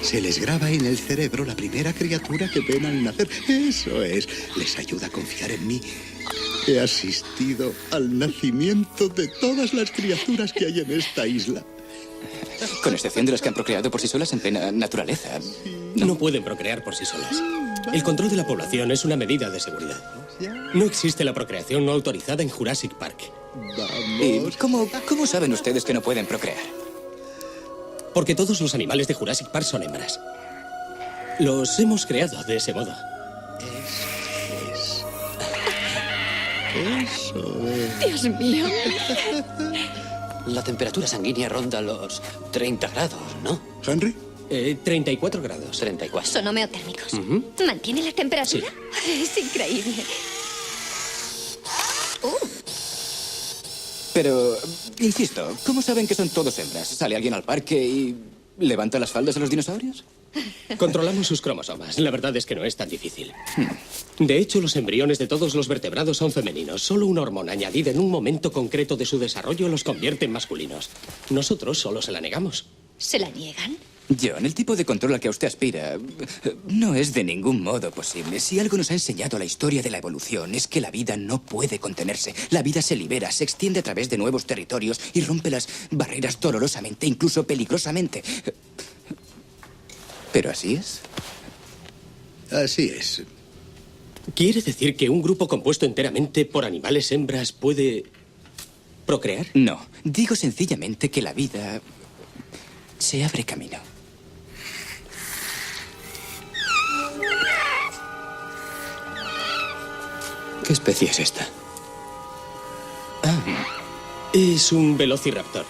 Se les graba en el cerebro la primera criatura que ven al nacer. Eso es. Les ayuda a confiar en mí. He asistido al nacimiento de todas las criaturas que hay en esta isla. Con excepción de las que han procreado por sí solas en plena naturaleza. No pueden procrear por sí solas. El control de la población es una medida de seguridad. No existe la procreación no autorizada en Jurassic Park. ¿Y Vamos. cómo saben ustedes que no pueden procrear? Porque todos los animales de Jurassic Park son hembras. Los hemos creado de ese modo. Eso es. Dios mío. La temperatura sanguínea ronda los 30 grados, ¿no? ¿Henry? 34 grados. 34. Son homeotérmicos. ¿Mantiene la temperatura? Es increíble. Pero, insisto, ¿cómo saben que son todos hembras? ¿Sale alguien al parque y levanta las faldas a los dinosaurios? Controlamos sus cromosomas. La verdad es que no es tan difícil. De hecho, los embriones de todos los vertebrados son femeninos. Solo una hormona añadida en un momento concreto de su desarrollo los convierte en masculinos. Nosotros solo se la negamos. ¿Se la niegan? John, el tipo de control al que usted aspira no es de ningún modo posible. Si algo nos ha enseñado la historia de la evolución es que la vida no puede contenerse. La vida se libera, se extiende a través de nuevos territorios y rompe las barreras dolorosamente, incluso peligrosamente. ¿Pero así es? Así es. ¿Quiere decir que un grupo compuesto enteramente por animales hembras puede procrear? No, digo sencillamente que la vida se abre camino. ¿Qué especie es esta? Es un velociraptor.